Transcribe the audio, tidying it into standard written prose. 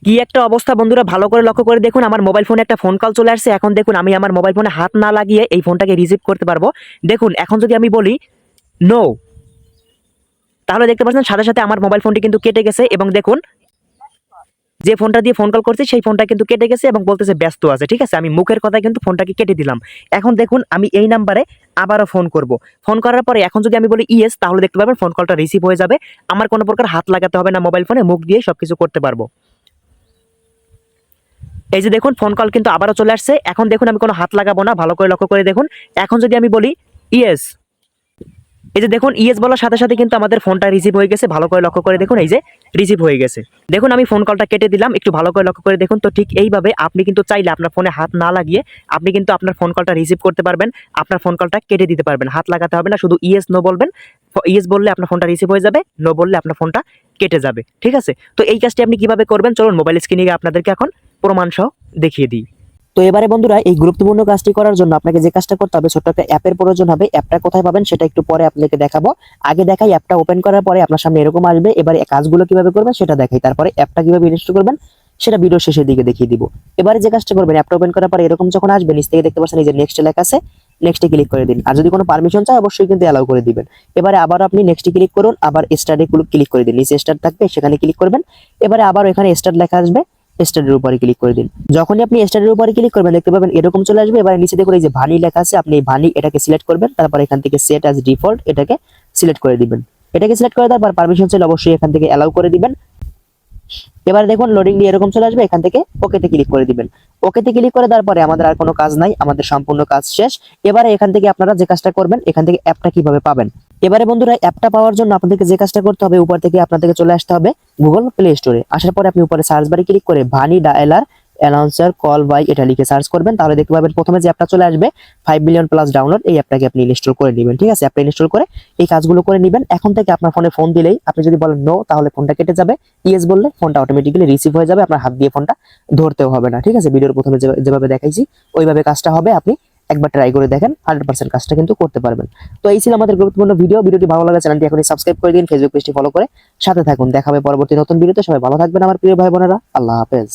কি একটা অবস্থা বন্ধুরা, ভালো করে লক্ষ্য করে দেখুন। আমার মোবাইল ফোনে একটা ফোন কল চলে আসছে। এখন দেখুন আমি আমার মোবাইল ফোনে হাত না লাগিয়ে এই ফোনটাকে রিসিভ করতে পারবো। দেখুন এখন যদি আমি বলি নো, তাহলে দেখতে পাচ্ছেন সাথে সাথে আমার মোবাইল ফোনটি কিন্তু কেটে গেছে। এবং দেখুন যে ফোনটা দিয়ে ফোন কল করছি সেই ফোনটা কিন্তু কেটে গেছে এবং বলতেছে ব্যস্ত আছে। ঠিক আছে, আমি মুখের কথায় কিন্তু ফোনটাকে কেটে দিলাম। এখন দেখুন আমি এই নাম্বারে আবারও ফোন করব। ফোন করার পরে এখন যদি আমি বলি ইয়েস, তাহলে দেখতে পাবেন ফোন কলটা রিসিভ হয়ে যাবে। আমার কোনো প্রকার হাত লাগাতে হবে না, মোবাইল ফোনে মুখ দিয়ে সবকিছু করতে পারবো। এই যে দেখুন ফোন কল কিন্তু আবারও চলে আসছে। এখন দেখুন আমি কোনো হাত লাগাবো না, ভালো করে লক্ষ্য করে দেখুন। এখন যদি আমি বলি ইয়েস, এই যে দেখুন ইয়েস বলার সাথে সাথে কিন্তু আমাদের ফোনটা রিসিভ হয়ে গেছে। ভালো করে লক্ষ্য করে দেখুন, এই যে রিসিভ হয়ে গেছে। দেখুন আমি ফোন কলটা কেটে দিলাম, একটু ভালো করে লক্ষ্য করে দেখুন। তো ঠিক এইভাবে আপনি কিন্তু চাইলে আপনার ফোনে হাত না লাগিয়ে আপনি কিন্তু আপনার ফোন কলটা রিসিভ করতে পারবেন, আপনার ফোন কলটা কেটে দিতে পারবেন। হাত লাগাতে হবে না, শুধু ইয়েস নো বলবেন। ইয়েস বললে আপনার ফোনটা রিসিভ হয়ে যাবে, নো বললে আপনার ফোনটা কেটে যাবে। ঠিক আছে, তো এই কাজটি আপনি কিভাবে করবেন চলুন মোবাইল স্ক্রিনে আপনাদেরকে এখন প্রমাণ সহ দেখিয়ে দিই। তো এবারে বন্ধুরা এই গুরুত্বপূর্ণ কাজটি করার জন্য আপনাকে যে কাজটা করতে হবে, ছোট্ট একটা অ্যাপের প্রয়োজন হবে। অ্যাপটা কোথায় পাবেন সেটা একটু পরে আপনাকে দেখাবো। আগে দেখাই অ্যাপটা ওপেন করার পরে আপনার সামনে এরকম আসবে। এবারে কাজগুলো কিভাবে করবেন সেটা দেখাই, তারপরে অ্যাপটা কিভাবে ইনস্টল করবেন সেটা ভিডিও শেষের দিকে দেখিয়ে দিব। এবারে যে কাজটা করবেন, অ্যাপটা ওপেন করার পরে এরকম যখন আসবে, নিচ থেকে দেখতে পাচ্ছেন এই যে নেক্সট লেখা আছে, নেক্সটে ক্লিক করে দিন। আর যদি কোনো পারমিশন চায় অবশ্যই কিন্তু অ্যালাউ করে দিবেন। এবারে আবার আপনি নেক্সটে ক্লিক করুন, আবার স্টার্টে ক্লিক করে দিন। নিচে স্টার্ট থাকবে সেখানে ক্লিক করবেন। এবারে আবার এখানে স্টার্ট লেখা আসবে, স্টারের উপরে ক্লিক করে দিন। যখনই আপনি স্টারের উপরে ক্লিক করবেন দেখতে পাবেন এরকম চলে আসবে। এবার নিচে দেখুন এই যে ভানি লেখা আছে, আপনি এই ভানি এটাকে সিলেক্ট করবেন। তারপর এখান থেকে সেট অ্যাজ ডিফল্ট এটাকে সিলেক্ট করে দিবেন। এটাকে সিলেক্ট করে দেওয়ার পর পারমিশন চাইলে অবশ্যই এখান থেকে অ্যালাউ করে দিবেন। এবার দেখুন লোডিং নিয়ে এরকম চলে আসবে, এখান থেকে ওকেতে ক্লিক করে দিবেন। ওকেতে ক্লিক করে দেওয়ার পরে আমাদের আর কোনো কাজ নাই, আমাদের সম্পূর্ণ কাজ শেষ। এবারে এখান থেকে আপনারা যে কাজটা করবেন, এখান থেকে অ্যাপটা কিভাবে পাবেন। এবারে বন্ধুরা অ্যাপটা পাওয়ার জন্য আপনাদেরকে যে কাজটা করতে হবে, উপর থেকে আপনাদেরকে চলে আসতে হবে গুগল প্লে স্টোরে। আসার পরে আপনি উপরে সার্চ বারে ক্লিক করে ভানি ডায়ালার অ্যানাউন্সার কল বাই এটা লিখে সার্চ করবেন। তাহলে দেখতে পাবেন প্রথমে যে অ্যাপটা চলে আসবে 5 মিলিয়ন প্লাস ডাউনলোড, এই অ্যাপটাকে আপনি ইনস্টল করে নেবেন। ঠিক আছে, অ্যাপটা ইনস্টল করে এই কাজগুলো করে নেবেন। এখন থেকে আপনার ফোনে ফোন দিলেই আপনি যদি বলেন নো, তাহলে ফোনটা কেটে যাবে। ইয়েস বললে ফোনটা অটোমেটিক্যালি রিসিভ হয়ে যাবে, আপনার হাত দিয়ে ফোনটা ধরতেও হবে না। ঠিক আছে, ভিডিওর প্রথমে যেভাবে দেখাইছি ওইভাবে কাজটা হবে। আপনি একবার ট্রাই করে দেখেন, 100% কাজটা কিন্তু করতে পারবেন। তো এই ছিল আমাদের গুরুত্বপূর্ণ ভিডিওটি ভালো লাগলে চ্যানেলটি এখনই সাবস্ক্রাইব করে দিন, ফেসবুক পেজটি ফলো করে সাথে থাকুন। দেখা হবে পরবর্তী নতুন ভিডিওতে। সবাই ভালো থাকবেন আমার প্রিয় ভাই বোনেরা, আল্লাহ হাফেজ।